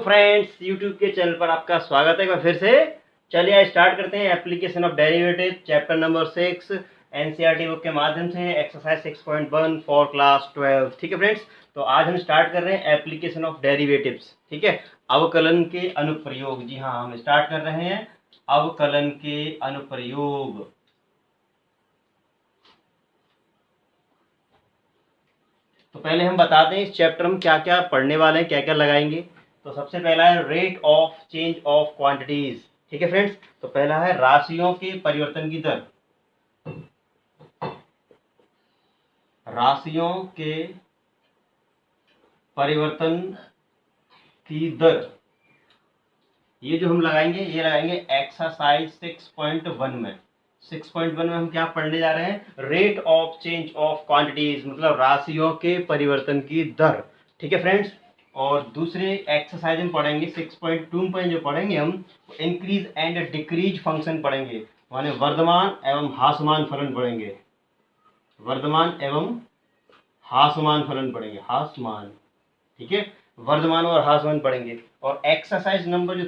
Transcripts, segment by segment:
Friends, YouTube के channel पर आपका स्वागत है एक बार फिर से। चलिए स्टार्ट करते हैं application of derivative chapter number 6 NCERT book के माध्यम से एक्सरसाइज 6.1 फॉर क्लास 12। ठीक है फ्रेंड्स, तो आज हम स्टार्ट कर रहे हैं एप्लीकेशन ऑफ डेरिवेटिव्स। ठीक है, अवकलन के अनुप्रयोग। जी हाँ, हम स्टार्ट कर रहे हैं अवकलन के अनुप्रयोग। तो पहले हम बताते हैं इस चैप्टर में क्या क्या पढ़ने वाले हैं, क्या क्या लगाएंगे। तो सबसे पहला है rate of change of quantities. ठीक है फ्रेंड्स, तो पहला है राशियों के परिवर्तन की दर। राशियों के परिवर्तन की दर, ये जो हम लगाएंगे, ये लगाएंगे एक्सरसाइज 6.1 में। 6.1 में हम क्या पढ़ने जा रहे हैं? Rate of change of quantities, मतलब राशियों के परिवर्तन की दर। ठीक है फ्रेंड्स, और दूसरे एक्सरसाइज में पढ़ेंगे 6.2 में जो पढ़ेंगे हम इंक्रीज एंड डिक्रीज फंक्शन पढ़ेंगे, माने वर्धमान एवं ह्रासमान फलन पढ़ेंगे। वर्धमान एवं ह्रासमान फलन पढ़ेंगे, ह्रासमान। ठीक है, वर्धमान और ह्रासमान पढ़ेंगे। और एक्सरसाइज नंबर जो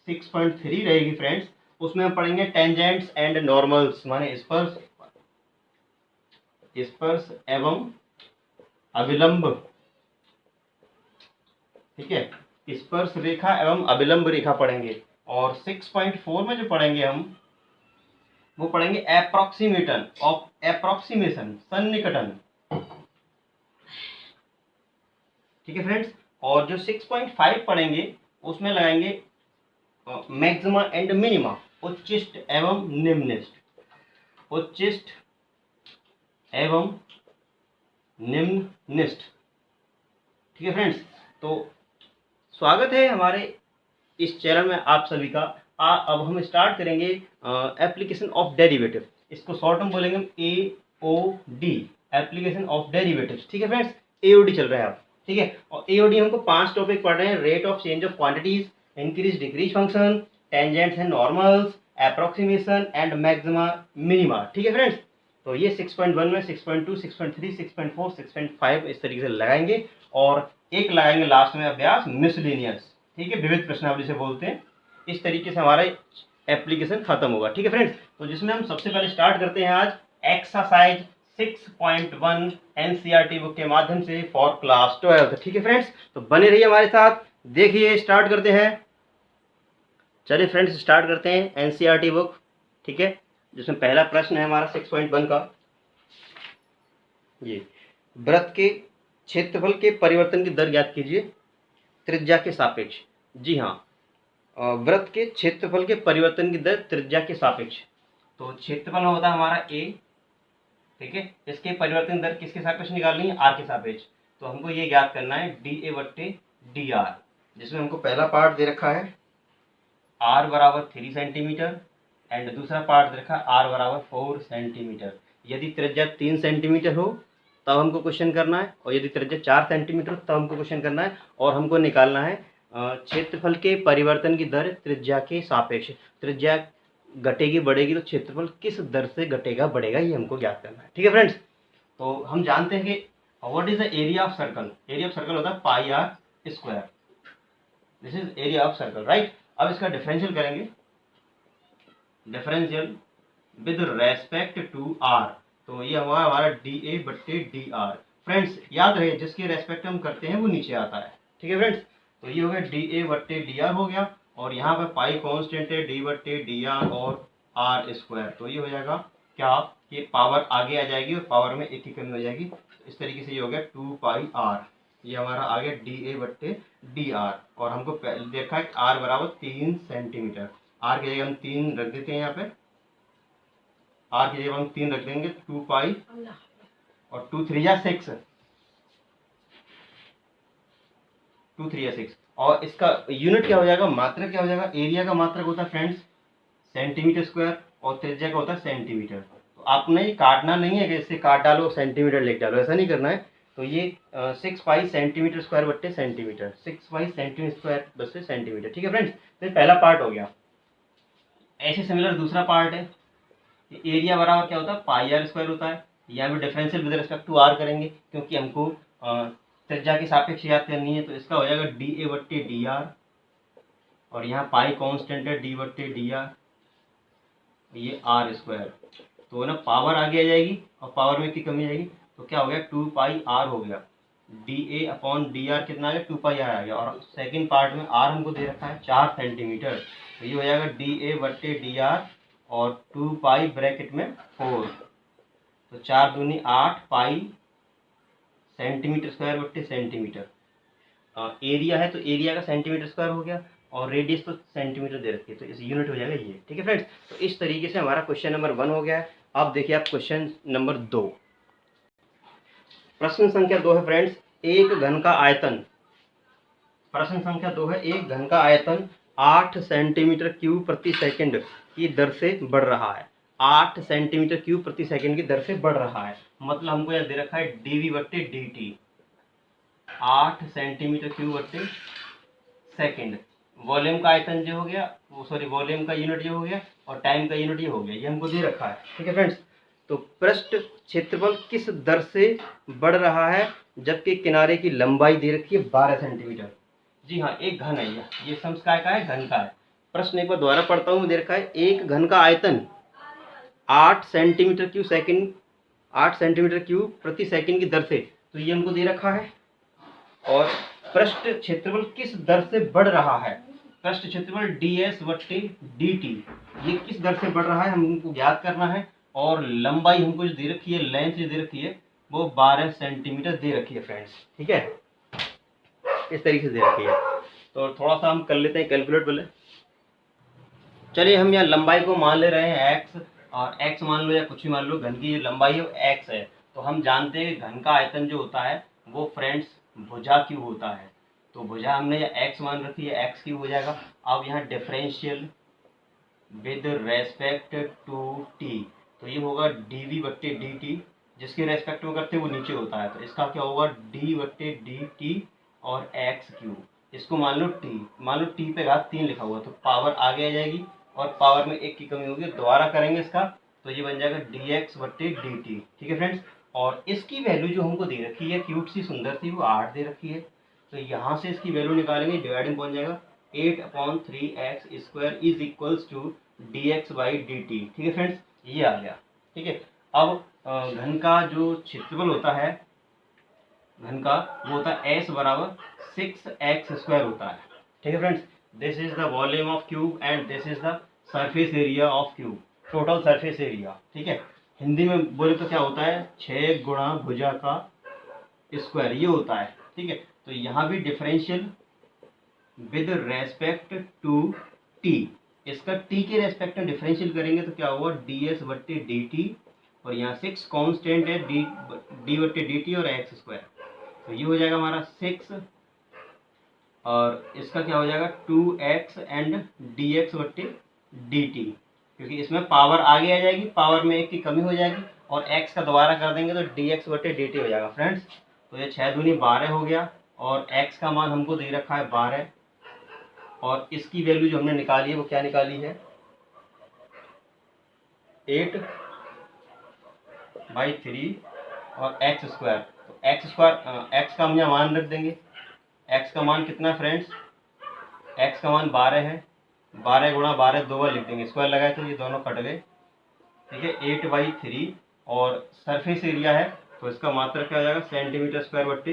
6.3 रहेगी फ्रेंड्स, उसमें हम पढ़ेंगे टेंजेंट्स एंड नॉर्मल्स, माने स्पर्श एवं अभिलंब। ठीक है, स्पर्श रेखा एवं अभिलंब रेखा पढ़ेंगे। और 6.4 में जो पढ़ेंगे हम, वो पढ़ेंगे एप्रोक्सीमेशन, सन्निकटन। ठीक है फ्रेंड्स, और जो 6.5 पढ़ेंगे उसमें लगाएंगे मैक्सिमा एंड मिनिमा, उच्चिष्ट एवं निम्निष्ट। उच्चिष्ट एवं निम्ननिष्ठ। ठीक है फ्रेंड्स, तो स्वागत है हमारे इस चैनल में आप सभी का। अब हम स्टार्ट करेंगे एप्लीकेशन ऑफ डेरिवेटिव। इसको शॉर्ट में बोलेंगे हम AOD, एप्लीकेशन ऑफ डेरिवेटिव। ठीक है फ्रेंड्स, AOD चल रहा है आप। ठीक है, और AOD हमको 5 टॉपिक पढ़ रहे हैं। Rate of change of quantities, increase decrease function, tangents and normals, approximation and maxima minima. ठीक है फ्रेंड्स, तो ये 6.1 में 6.2, 6.3, 6.4, 6.5 इस तरीके से लगाएंगे। और एक लगाएंगे लास्ट में अभ्यास मिसलेनियस। ठीक है, विविध प्रश्नावली से बोलते हैं। इस तरीके से हमारा एप्लीकेशन खत्म होगा। ठीक है फ्रेंड्स, तो जिसमें हम सबसे पहले स्टार्ट करते हैं आज एक्सरसाइज 6.1 एनसीईआरटी बुक के माध्यम से फॉर क्लास 12। ठीक है फ्रेंड्स, तो बने रहिए हमारे साथ। देखिए स्टार्ट करते हैं। चलिए फ्रेंड्स, स्टार्ट करते हैं एनसीईआरटी बुक। ठीक है, जिसमें पहला प्रश्न है हमारा 6.1 का, ये वृत्त के क्षेत्रफल के परिवर्तन की दर ज्ञात कीजिए त्रिज्या के सापेक्ष। जी हाँ, वृत्त के क्षेत्रफल के परिवर्तन की दर त्रिज्या के सापेक्ष। तो क्षेत्रफल होता है हमारा A। ठीक है, इसके परिवर्तन दर किसके सापेक्ष निकालनी है? R के सापेक्ष। तो हमको ये ज्ञात करना है DA/DR, जिसमें हमको पहला पार्ट दे रखा है R बराबर 3 सेंटीमीटर एंड दूसरा पार्ट दे रखा है R बराबर 4 सेंटीमीटर। यदि त्रिज्या 3 सेंटीमीटर हो तब हमको क्वेश्चन करना है, और यदि त्रिज्या 4 सेंटीमीटर तब हमको क्वेश्चन करना है। और हमको निकालना है क्षेत्रफल के परिवर्तन की दर त्रिज्या के सापेक्ष। त्रिज्या घटेगी बढ़ेगी तो क्षेत्रफल किस दर से घटेगा बढ़ेगा, ये हमको ज्ञात करना है। ठीक है फ्रेंड्स, तो हम जानते हैं कि what is the area of circle. Area of circle होता है πr²। This is area of circle, right. अब इसका डिफरेंशियल करेंगे, differential with respect to r। तो ये हमारा DA/DR। फ्रेंड्स याद रहे, जिसके रेस्पेक्ट हम करते हैं वो नीचे आता है। ठीक है फ्रेंड्स, तो ये हो गया DA/DR हो गया, और यहाँ पर पाई कांस्टेंट है, D/DR और R²। तो ये हो जाएगा क्या, ये पावर आगे आ जाएगी और पावर में एक की कमी हो जाएगी। तो इस तरीके से ये हो गया 2πr। ये हमारा आ गया DA/DR, और हमको देखा है R बराबर 3 सेंटीमीटर। R की जगह हम 3 रख देते हैं, यहाँ पे R की जगह हम 3 रख देंगे, 2π और 2 3 या 6, 2 3 या 6। और इसका यूनिट क्या हो जाएगा, मात्रक क्या हो जाएगा? एरिया का मात्रक होता है फ्रेंड्स सेंटीमीटर स्क्वायर, और त्रिज्या का होता है सेंटीमीटर। तो आपने ये काटना नहीं है कि इससे काट डालो सेंटीमीटर लिख डालो, ऐसा नहीं करना है। तो ये 6π सेंटीमीटर स्क्वायर बट्टे सेंटीमीटर, 6π सेंटीमीटर स्क्वायर बट्टे सेंटीमीटर। ठीक है फ्रेंड्स, तो पहला पार्ट हो गया। ऐसे सिमिलर दूसरा पार्ट है, एरिया बराबर क्या होता है? πr² होता है। यहाँ भी differential with respect to r करेंगे, क्योंकि हमको त्रिज्या की सापेक्ष याद करनी है। तो इसका हो जाएगा DA/DR और यहाँ पाई कांस्टेंट है डी बट्टे डी आर, ये आर स्क्वायर। तो ना पावर आगे आ जाएगी और पावर में की कमी आएगी, तो क्या हो गया 2 पाई आर हो गया, D A upon D R कितना आ गया 2 पाई आर आ गया। और सेकंड पार्ट में आर हमको दे रखा है 4 सेंटीमीटर, तो ये हो जाएगा डी ए बट्टे डी आर और 2 पाई ब्रैकेट में 4, तो 4 दूनी 8 पाई सेंटीमीटर स्क्वायर बट्टे सेंटीमीटर। एरिया है तो एरिया का सेंटीमीटर स्क्वायर हो गया और रेडियस तो सेंटीमीटर दे रखी है, तो इस यूनिट हो जाएगा ये। ठीक है फ्रेंड्स, तो इस तरीके से हमारा क्वेश्चन नंबर 1 हो गया है। अब देखिए आप क्वेश्चन नंबर 2। प्रश्न संख्या 2 है फ्रेंड्स, एक घन का आयतन। प्रश्न संख्या 2 है, एक घन का आयतन 8 सेंटीमीटर क्यूब प्रति सेकंड की दर से बढ़ रहा है। 8 सेंटीमीटर क्यूब प्रति सेकंड की दर से बढ़ रहा है, मतलब हमको यह दे रखा है डीवी बट्टे डी टी, 8 सेंटीमीटर क्यूब बट्टे सेकंड। वॉल्यूम का आयतन जो हो गया वो, सॉरी वॉल्यूम का यूनिट जो हो गया और टाइम का यूनिट ये हो गया, ये हमको दे रखा है। ठीक है फ्रेंड्स, तो पृष्ठ क्षेत्रफल किस दर से बढ़ रहा है जबकि किनारे की लंबाई दे रखी है 12 सेंटीमीटर। जी हाँ, एक घन है ये सम्स का है, घन का है। प्रश्न एक बार दोबारा पढ़ता हूँ, दे रखा है एक घन का आयतन 8 centimetre cube second, 8 centimetre cube प्रति सेकंड की दर से, तो ये हमको दे रखा है। और पृष्ठ क्षेत्रफल किस दर से बढ़ रहा है, पृष्ठ क्षेत्रफल डी एस बट्टे डी टी, ये किस दर से बढ़ रहा है हमको ज्ञात करना है। और लंबाई हमको जो दे रखी है, लेंथ जो दे रखी है वो 12 सेंटीमीटर दे रखी है फ्रेंड्स। ठीक है, इस तरीके से दे रखी है। तो थोड़ा सा हम कर लेते हैं कैलकुलेट पहले। चलिए हम यहाँ लंबाई को मान ले रहे हैं एक्स, और एक्स मान लो या कुछ भी मान लो, घन की जो लंबाई है वो एक्स है। तो हम जानते हैं कि घन का आयतन जो होता है वो फ्रेंड्स भुजा क्यूब होता है। तो भुजा हमने या एक्स मान रखी है, एक्स क्यूब हो जाएगा। अब यहाँ differential with respect to T, तो ये होगा डी वी बट्टे डी टी, जिसके रेस्पेक्ट में करते हैं वो नीचे होता है, तो इसका क्या होगा डी बट्टे डी टी और एक्स क्यूब। इसको मान लो टी पे घात 3 लिखा हुआ, तो पावर आगे आ जाएगी और पावर में 1 की कमी होगी, दोबारा करेंगे इसका, तो ये बन जाएगा डी एक्स बट्टे डी टी। ठीक है फ्रेंड्स, और इसकी वैल्यू जो हमको दे रखी है क्यूट सी सुंदर सी, वो 8 दे रखी है। तो यहाँ से इसकी वैल्यू निकालेंगे, डिवाइडिंग पहुंच जाएगा 8/3x² is equals to d x by d t. ठीक है फ्रेंड्स, ये आ गया। ठीक है, अब घन का जो क्षेत्रफल होता है घन का, वो होता है s बराबर 6x² होता है। ठीक है friends, this is the volume of cube and this is the surface area of cube, total surface area. ठीक है, हिंदी में बोले तो क्या होता है 6 गुणा भुजा का स्क्वायर, ये होता है। ठीक है, तो यहाँ भी differential with respect to t, इसका टी के रेस्पेक्ट में डिफरेंशियल करेंगे तो क्या होगा डी एस बट्टे डी टी, और यहाँ 6 कांस्टेंट है डी बट्टे डी टी और एक्स स्क्वायर, तो ये हो जाएगा हमारा 6, और इसका क्या हो जाएगा 2x एंड डी एक्स बट्टे डी टी, क्योंकि इसमें पावर आगे आ जाएगी, पावर में 1 की कमी हो जाएगी, और x का दोबारा कर देंगे तो डी एक्स बट्टे डी टी हो जाएगा फ्रेंड्स। तो ये 6 दूनी 12 हो गया, और x का मान हमको दे रखा है 12, और इसकी वैल्यू जो हमने निकाली है वो क्या निकाली है 8/3 और एक्स स्क्वायर। तो एक्स स्क्वायर, एक्स का हम यहाँ मान रख देंगे, एक्स का मान कितना फ्रेंड्स, एक्स का मान 12 है, 12 गुणा 12 2 बार लिख देंगे, स्क्वायर लगाए तो ये दोनों कट गए। ठीक है, 8/3, और सरफेस एरिया है तो इसका मात्रक क्या हो जाएगा सेंटीमीटर स्क्वायर बट्टे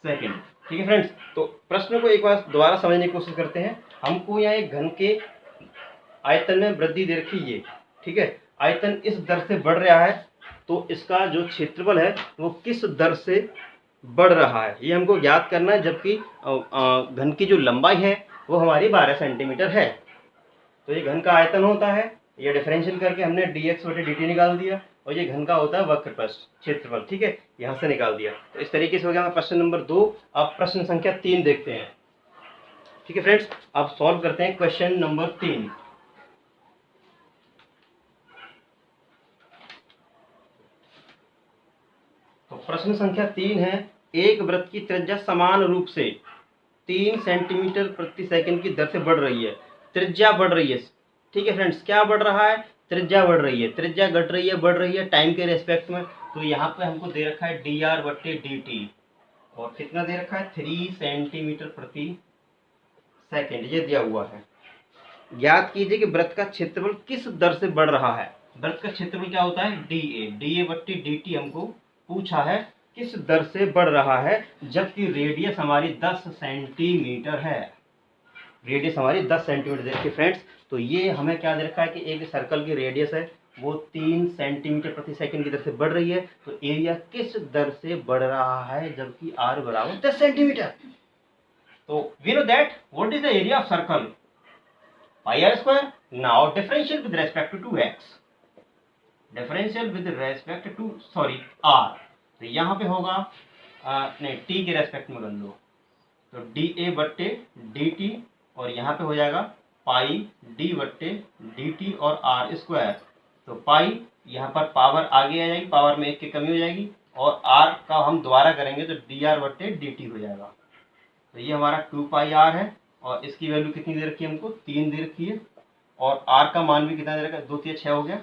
सेकेंड। ठीक है फ्रेंड्स, तो प्रश्न को एक बार दोबारा समझने की कोशिश करते हैं। हमको यहाँ एक घन के आयतन में वृद्धि दे रखी है। ठीक है, आयतन इस दर से बढ़ रहा है, तो इसका जो क्षेत्रफल है वो किस दर से बढ़ रहा है ये हमको ज्ञात करना है, जबकि घन की जो लंबाई है वो हमारी 12 सेंटीमीटर है। तो ये घन का आयतन होता है, ये डिफरेंशियल करके हमने डी एक्स बटे डी टी निकाल दिया, और ये घन का होता है वक्र पृष्ठ क्षेत्रफल। ठीक है, यहाँ से निकाल दिया। तो इस तरीके से हो गया प्रश्न नंबर 2। अब प्रश्न संख्या 3 देखते हैं। ठीक है फ्रेंड्स, अब सॉल्व करते हैं क्वेश्चन नंबर 3। तो प्रश्न संख्या 3 है, एक वृत्त की त्रिज्या समान रूप से 3 सेंटीमीटर प्रति सेकंड की दर से बढ़ रही है। त्रिज्या बढ़ रही है। ठीक है फ्रेंड्स, क्या बढ़ रहा है, त्रिज्या बढ़ रही है, त्रिज्या घट रही है, बढ़ रही है टाइम के रेस्पेक्ट में। तो यहाँ पे हमको दे रखा है डी आर बट्टे डी टी, और कितना दे रखा है 3 सेंटीमीटर प्रति सेकेंड, ये दिया हुआ है। ज्ञात कीजिए कि वृत्त का क्षेत्रफल किस दर से बढ़ रहा है। वृत्त का क्षेत्रफल क्या होता है, डी ए बट्टी डी टी हमको पूछा है किस दर से बढ़ रहा है, जबकि रेडियस हमारी 10 सेंटीमीटर है। रेडियस हमारी 10 सेंटीमीटर देखिए फ्रेंड्स। तो ये हमें क्या दे रखा है कि एक सर्कल की रेडियस है वो 3 सेंटीमीटर प्रति सेकंड की दर से बढ़ रही है, तो एरिया किस दर से बढ़ रहा है, जबकि आर बराबर 10 सेंटीमीटर। तो we know that what is the area of circle, pi are square. Now differential with respect to x, differential with respect to sorry r, तो यहाँ पे होगा नहीं टी के रेस्पेक्ट में कर लो, तो डी ए बट्टे डी टी, और यहाँ पे हो जाएगा पाई डी बट्टे डी टी और आर स्क्वायर। तो पाई यहाँ पर पावर आगे आ जाएगी, पावर में 1 की कमी हो जाएगी, और आर का हम दोबारा करेंगे तो डी आर बट्टे डी टी हो जाएगा। तो ये हमारा 2 पाई आर है, और इसकी वैल्यू कितनी दे रखी है हमको, 3 दे रखी है, और आर का मान भी कितना दे रखा है, 2 3 6 हो गया,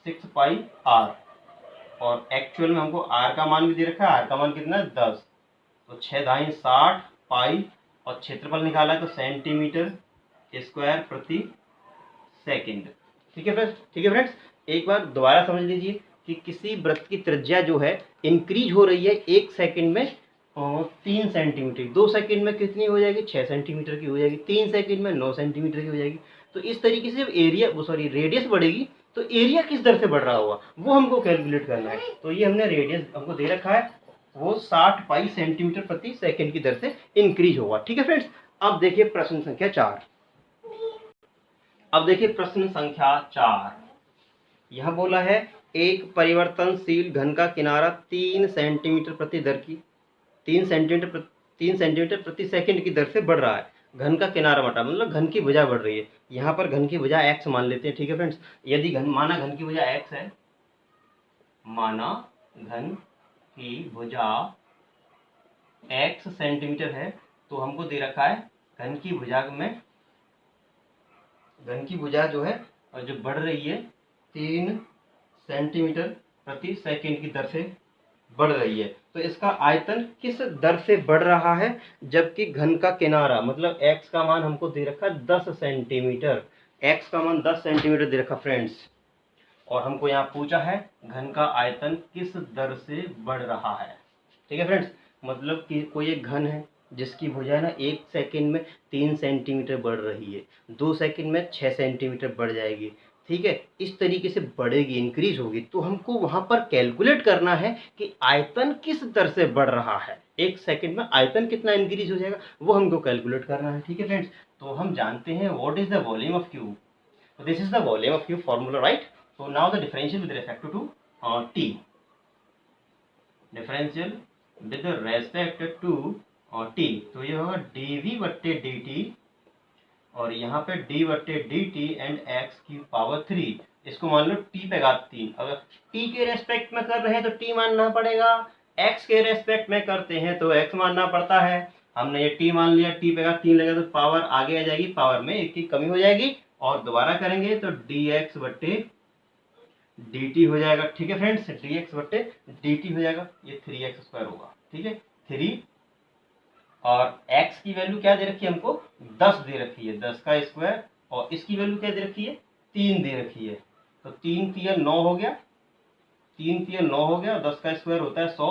6 पाई आर, और एक्चुअल में हमको आर का मान भी दे रखा है, आर का मान कितना है 10, तो 6 दाई 60 पाई, और क्षेत्रफल निकाला है तो सेंटीमीटर स्क्वायर प्रति सेकंड। ठीक है फ्रेंड्स, ठीक है फ्रेंड्स, एक बार दोबारा समझ लीजिए कि किसी वृत्त की त्रिज्या जो है इंक्रीज हो रही है 1 सेकंड में 3 सेंटीमीटर, 2 सेकंड में कितनी हो जाएगी, 6 सेंटीमीटर की हो जाएगी, 3 सेकंड में 9 सेंटीमीटर की हो जाएगी। तो इस तरीके से जब एरिया रेडियस बढ़ेगी तो एरिया किस दर से बढ़ रहा होगा वो हमको कैलकुलेट करना है। तो ये हमने रेडियस हमको दे रखा है, वो 60 पाई सेंटीमीटर प्रति सेकंड की दर से इंक्रीज होगा। ठीक है फ्रेंड्स, अब देखिए प्रश्न संख्या 4। अब देखिए प्रश्न संख्या 4, यह बोला है एक परिवर्तनशील घन का किनारा 3 सेंटीमीटर प्रति दर की 3 सेंटीमीटर प्रति सेकंड की दर से बढ़ रहा है। घन का किनारा मतलब घन की भुजा बढ़ रही है। यहाँ पर घन की भुजा x मान लेते हैं। ठीक है फ्रेंड्स, यदि माना घन की भुजा x है, माना घन की भुजा x सेंटीमीटर है, तो हमको दे रखा है घन की भुजा जो है और जो बढ़ रही है 3 सेंटीमीटर प्रति सेकंड की दर से बढ़ रही है। तो इसका आयतन किस दर से बढ़ रहा है, जबकि घन का किनारा मतलब x का मान हमको दे रखा है 10 सेंटीमीटर, x का मान 10 सेंटीमीटर दे रखा फ्रेंड्स, और हमको यहाँ पूछा है घन का आयतन किस दर से बढ़ रहा है। ठीक है फ्रेंड्स, मतलब कि कोई एक घन है जिसकी भुजा ना 1 सेकंड में 3 सेंटीमीटर बढ़ रही है, 2 सेकंड में 6 सेंटीमीटर बढ़ जाएगी। ठीक है, इस तरीके से बढ़ेगी, इंक्रीज होगी। तो हमको वहां पर कैलकुलेट करना है कि आयतन किस दर से बढ़ रहा है, 1 सेकंड में आयतन कितना इंक्रीज हो जाएगा वो हमको कैलकुलेट करना है। ठीक है फ्रेंड्स, तो हम जानते हैं what is the volume of cube, तो this is the volume of cube formula, right. So now the differential with respect to t, differential with respect to t, तो ये होगा dv बट्टे dt, और यहाँ पे d बट्टे dt एंड x की पावर 3, इसको मान लो t पे घात 3। अगर t के रेस्पेक्ट में कर रहे हैं तो t मानना पड़ेगा, x के रेस्पेक्ट में करते हैं तो x मानना पड़ता है। हमने ये t मान लिया, t पे घात 3 लगा तो पावर आगे आ जाएगी, पावर में 1 की कमी हो जाएगी, और दोबारा करेंगे तो dx बट्टे dt हो जाएगा। ठीक है फ्रेंड्स, dx बट्टे dt हो जाएगा, ये 3x स्क्वायर होगा। ठीक है, 3, और x की वैल्यू क्या दे रखी है हमको, 10 दे रखी है, 10 का स्क्वायर, और इसकी वैल्यू क्या दे रखी है, 3 दे रखी है, तो 3 3 9 हो गया, 3 3 9 हो गया, 10 का स्क्वायर होता है 100,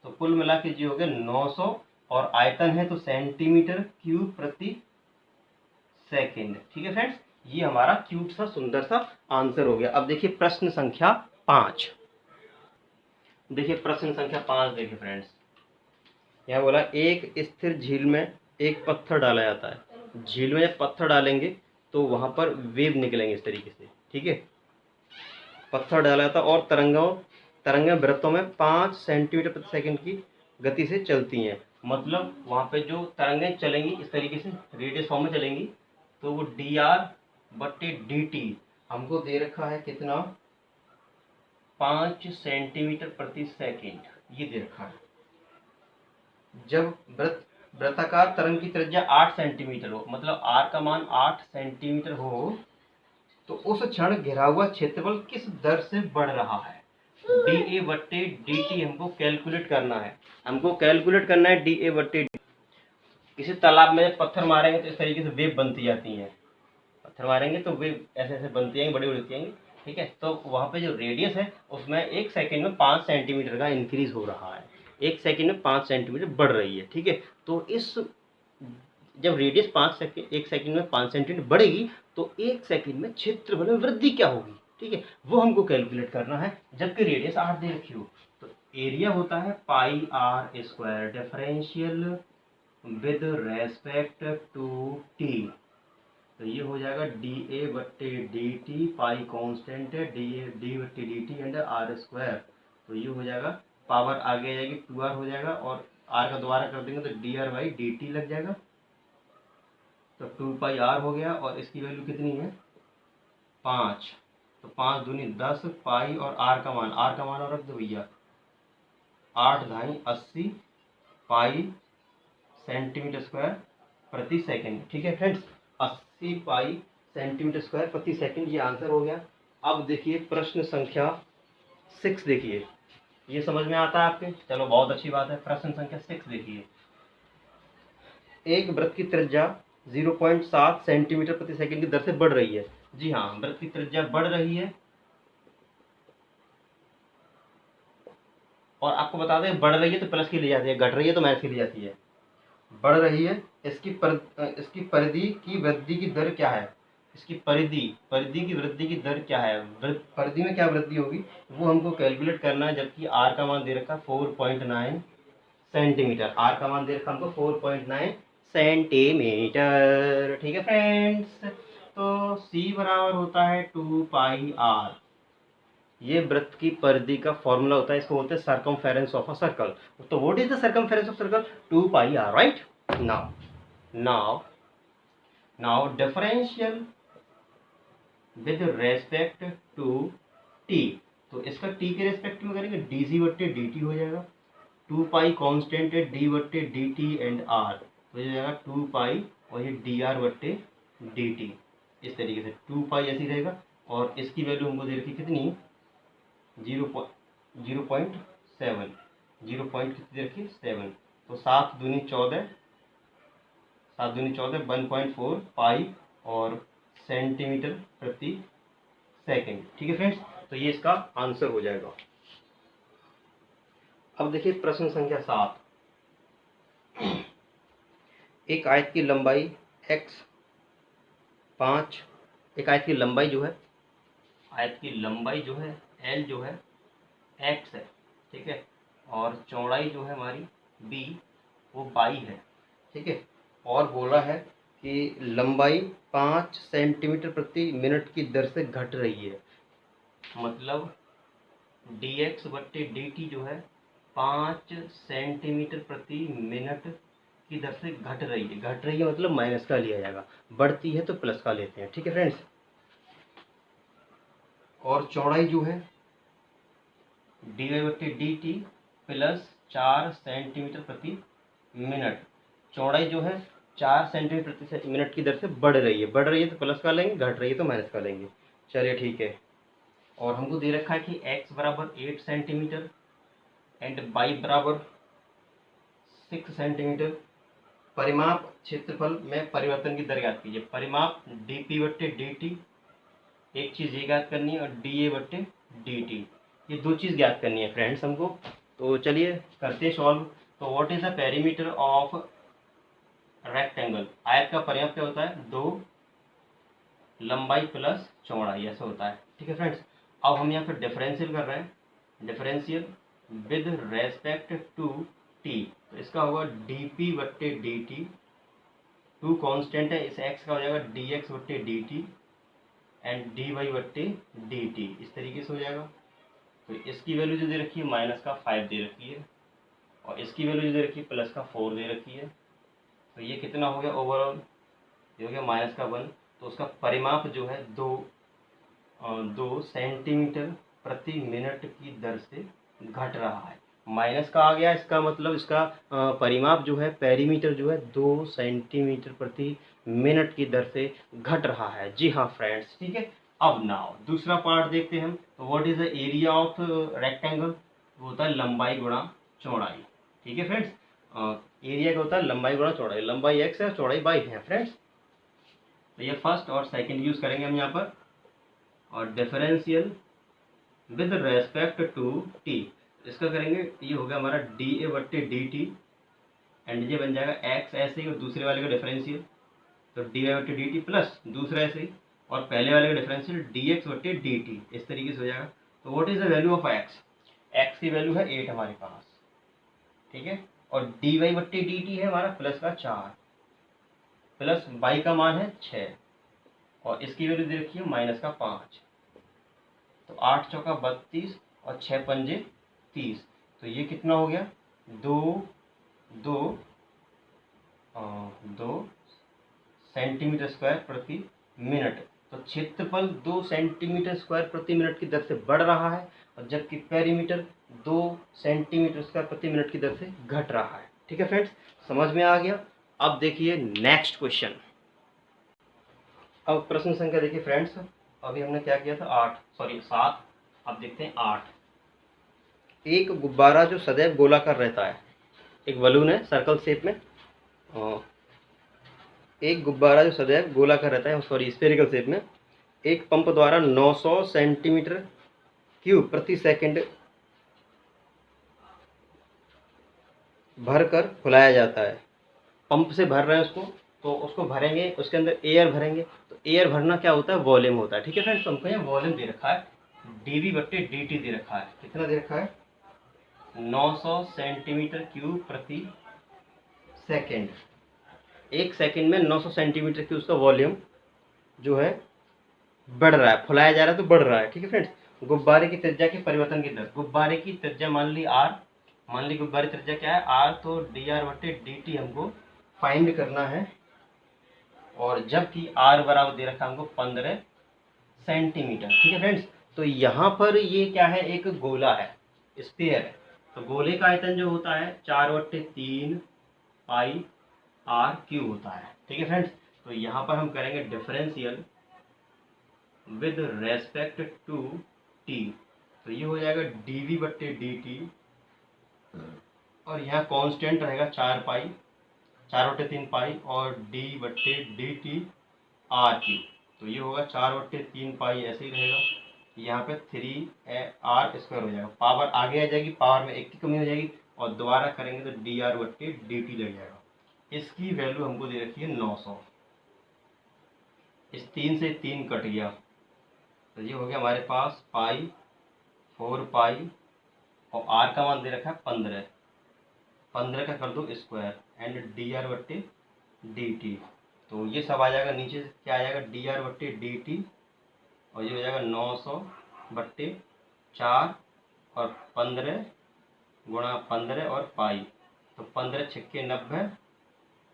तो कुल मिला के जी हो गया 900, और आयतन है तो सेंटीमीटर क्यूब प्रति सेकेंड। ठीक है फ्रेंड्स, ये हमारा क्यूट सा सुंदर सा आंसर हो गया। अब देखिए प्रश्न संख्या 5, देखिए प्रश्न संख्या 5 देखिए फ्रेंड्स, यह बोला एक स्थिर झील में एक पत्थर डाला जाता है। झील में जब पत्थर डालेंगे तो वहां पर वेव निकलेंगे इस तरीके से। ठीक है, पत्थर डाला जाता है और तरंगें वृत्तों में 5 सेंटीमीटर प्रति सेकंड की गति से चलती हैं। मतलब वहां पे जो तरंगें चलेंगी इस तरीके से रेडियस फॉर्म में चलेंगी, तो वो dr बट्टे dt हमको दे रखा है कितना, 5 सेंटीमीटर प्रति सेकंड, ये दे रखा है। जब वृत्ताकार तरंग की त्रिज्या 8 सेंटीमीटर हो, मतलब r का मान 8 सेंटीमीटर हो, तो उस क्षण घिरा हुआ क्षेत्रफल किस दर से बढ़ रहा है। dA बट्टे dt हमको कैलकुलेट करना है, हमको कैलकुलेट करना है dA बट्टे, किसी तालाब में जब पत्थर मारेंगे तो इस तरीके से वेव बनती जाती हैं, पत्थर मारेंगे तो वेव ऐसे ऐसे बनती आएंगी, बड़ी बड़ी होती आएंगी, ठीक है। तो वहाँ पे जो रेडियस है उसमें 1 सेकंड में 5 सेंटीमीटर का इंक्रीज हो रहा है, 1 सेकंड में 5 सेंटीमीटर बढ़ रही है, ठीक है। तो इस जब रेडियस 1 सेकंड में 5 सेंटीमीटर बढ़ेगी तो 1 सेकंड में क्षेत्रफल में वृद्धि क्या होगी, ठीक है, वो हमको कैलकुलेट करना है, जबकि रेडियस 8 दे रखी हो। तो एरिया होता है pi are square differential with respect to T. तो ये हो जाएगा डी ए बट्टे डी टी, पाई कॉन्स्टेंट है, डी बट्टे D T and R square. तो ये हो जाएगा, पावर आगे आ जाएगी 2r हो जाएगा, और r का दोबारा कर देंगे तो D R by d T लग जाएगा। तो 2 पाई आर हो गया, और इसकी वैल्यू कितनी है 5। तो 5 दूनी 10 पाई, और r का मान और रख दो भैया 8 धाई 80 पाई सेंटीमीटर स्क्वायर प्रति सेकंड, ठीक है फ्रेंड्स, 80 पाई सेंटीमीटर स्क्वायर प्रति सेकंड, ये आंसर हो गया। अब देखिए प्रश्न संख्या 6, देखिए ये समझ में आता है आपके, चलो बहुत अच्छी बात है। प्रश्न संख्या 6 देखिए, एक वृत्त की त्रिज्या 0.7 सेंटीमीटर प्रति सेकंड की दर से बढ़ रही है। जी हाँ, वृत्त की त्रिज्या बढ़ रही है, और आपको बता दें बढ़ रही है तो प्लस की ले जाती है, घट रही है तो माइनस की ले जाती है। बढ़ रही है, इसकी परिधि की वृद्धि की दर क्या है, इसकी परिधि की वृद्धि की दर क्या है, परिधि में क्या वृद्धि होगी वो हमको कैलकुलेट करना है, जबकि आर का मान दे रखा 4.9 सेंटीमीटर, आर का मान दे रखा हमको 4.9 सेंटीमीटर, ठीक है फ्रेंड्स। तो सी बराबर होता है 2 पाई आर, ये वृत्त की परिधि का फॉर्मूला होता है, इसको बोलते हैं सर्कमफेरेंस ऑफ अ सर्कल। तो what is the circumference of circle, 2 pi r, right. Now differential with respect to T, तो इसका टी के रेस्पेक्ट में करेंगे डी सी बट्टे डी टी हो जाएगा, 2 पाई कॉन्स्टेंट है डी बट्टे डी टी एंड आर, तो ये जाएगा 2 पाई और ये डी आर बट्टे डी टी, इस तरीके से 2 पाई ऐसी रहेगा, और इसकी वैल्यू हमको दे रखी कितनी 0.7, 0 पॉइंट कितनी रखी 7, तो 7 दूनी 14, 1.4 पाई और सेंटीमीटर प्रति सेकंड, ठीक है फ्रेंड्स। तो ये इसका आंसर हो जाएगा। अब देखिए प्रश्न संख्या 7, एक आयत की लंबाई x 5, एक आयत की लंबाई जो है l जो है x है, ठीक है, और चौड़ाई जो है हमारी b वो बाई है, ठीक है, और बोला है कि लंबाई 5 सेंटीमीटर प्रति मिनट की दर से घट रही है, मतलब dx बट्टे dt जो है 5 सेंटीमीटर प्रति मिनट की दर से घट रही है मतलब माइनस का लिया जाएगा, बढ़ती है तो प्लस का लेते हैं, ठीक है फ्रेंड्स। और चौड़ाई जो है dy बट्टे dt प्लस 4 सेंटीमीटर प्रति मिनट, चौड़ाई जो है 4 सेंटीमीटर प्रति मिनट की दर से बढ़ रही है तो प्लस का लेंगे, घट रही है तो माइनस का लेंगे, चलिए ठीक है। और हमको दे रखा है कि x बराबर 8 सेंटीमीटर एंड y बराबर 6 सेंटीमीटर। परिमाप क्षेत्रफल में परिवर्तन की दर ज्ञात कीजिए, परिमाप dp बट्टे dt, एक चीज़ ये ज्ञात करनी है, और da बट्टे dt, ये दो चीज़ ज्ञात करनी है फ्रेंड्स हमको। तो चलिए करते हैं सॉल्व। तो what is the perimeter of rectangle, आयत का परिमाप क्या होता है 2 लंबाई प्लस चौड़ाई, ऐसा होता है, ठीक है फ्रेंड्स। अब हम यहाँ पर डिफरेंशियल कर रहे हैं, differential with respect to T, तो इसका होगा dp बट्टे dt, 2 कांस्टेंट है, इस x का हो जाएगा dx बट्टे dt एंड dy बट्टे dt, इस तरीके से हो जाएगा। तो इसकी वैल्यू जो दे रखी है माइनस का 5 दे रखी है, और इसकी वैल्यू जो दे रखी है प्लस का 4 दे रखी है, तो ये कितना हो गया ओवरऑल, ये हो गया माइनस का 1। तो उसका परिमाप जो है 2 सेंटीमीटर प्रति मिनट की दर से घट रहा है, माइनस का आ गया, इसका मतलब इसका परिमाप जो है पेरीमीटर जो है 2 सेंटीमीटर प्रति मिनट की दर से घट रहा है। जी हाँ फ्रेंड्स, ठीक है। अब नाउ दूसरा पार्ट देखते हैं हम। तो what is the area of rectangle, वो होता है लंबाई गुणा चौड़ाई, ठीक है फ्रेंड्स। एरिया क्या होता है, लंबाई गुणा चौड़ाई, लंबाई x है और चौड़ाई y है फ्रेंड्स। तो ये फर्स्ट और सेकंड यूज करेंगे हम यहाँ पर। और differential with respect to t, इसका करेंगे, ये हो गया हमारा dA बट्टे dt, एंड ये बन जाएगा x ऐसे ही और दूसरे वाले का डिफरेंशियल, तो dy बट्टे dt प्लस दूसरा ऐसे ही और पहले वाले का डिफरेंशियल dx बट्टे dt, इस तरीके से हो जाएगा। तो what is the value of x, x की वैल्यू है 8 हमारे पास, ठीक है, और dy बट्टे dt है हमारा प्लस का 4, प्लस y का मान है 6 और इसकी वैल्यू दे रखी है माइनस का 5। तो 8 चौका 32 और 6 पंजे 30, तो ये कितना हो गया, 2 सेंटीमीटर स्क्वायर प्रति मिनट। तो क्षेत्रफल 2 सेंटीमीटर स्क्वायर प्रति मिनट की दर से बढ़ रहा है और जबकि पेरीमीटर 2 सेंटीमीटर स्क्वायर प्रति मिनट की दर से घट रहा है। ठीक है फ्रेंड्स, समझ में आ गया। अब देखिए नेक्स्ट क्वेश्चन। अब प्रश्न संख्या देखिए फ्रेंड्स, अभी हमने क्या किया था 7, अब देखते हैं 8। एक गुब्बारा जो सदैव गोलाकार रहता है, एक बलून है सर्कल शेप में, एक गुब्बारा जो सदैव गोलाकार रहता है, स्फेरिकल शेप में, एक पंप द्वारा 900 सेंटीमीटर क्यूब प्रति सेकंड भरकर फुलाया जाता है। पंप से भर रहे हैं उसको, तो उसको भरेंगे, उसके अंदर एयर भरेंगे, तो एयर भरना क्या होता है, वॉल्यूम होता है। ठीक है फ्रेंड्स, हमको यहाँ वॉल्यूम दे रखा है, dV बट्टे dt दे रखा है। कितना दे रखा है, 900 सेंटीमीटर क्यूब प्रति सेकेंड। एक सेकेंड में 900 सेंटीमीटर क्यूब का वॉल्यूम जो है बढ़ रहा है, फुलाया जा रहा है तो बढ़ रहा है। ठीक है फ्रेंड्स, गुब्बारे की त्रिज्या के परिवर्तन की दर, गुब्बारे की त्रिज्या मान ली r, मान ली गुब्बारे त्रिज्या क्या है r, तो dr बट्टे dt हमको फाइंड करना है, और जबकि r बराबर दे रखा हमको 15 सेंटीमीटर। ठीक है फ्रेंड्स, तो यहाँ पर ये क्या है, एक गोला है, स्फीयर है, तो गोले का आयतन जो होता है 4/3 पाई r क्यूब होता है। ठीक है फ्रेंड्स, तो यहाँ पर हम करेंगे differential with respect to t, तो ये हो जाएगा dv बट्टे dt, और यहाँ कांस्टेंट रहेगा 4/3 पाई और d बट्टे dt r क्यूब, तो ये होगा 4/3 पाई ऐसे ही रहेगा, यहाँ पे 3r स्क्वायर हो जाएगा, पावर आगे आ जाएगी, पावर में 1 की कमी हो जाएगी और दोबारा करेंगे तो dr बट्टे dt लग जाएगा। इसकी वैल्यू हमको दे रखी है 900, इस 3 से 3 कट गया, तो ये हो गया हमारे पास पाई 4 पाई और r का मान दे रखा है 15 का कर दो स्क्वायर एंड dr बट्टे dt, तो ये सब आ जाएगा नीचे, क्या आ जाएगा dr बट्टे dt, और ये हो जाएगा 900 बट्टे 4 और 15 गुणा 15 और पाई, तो 15 छक्के 90,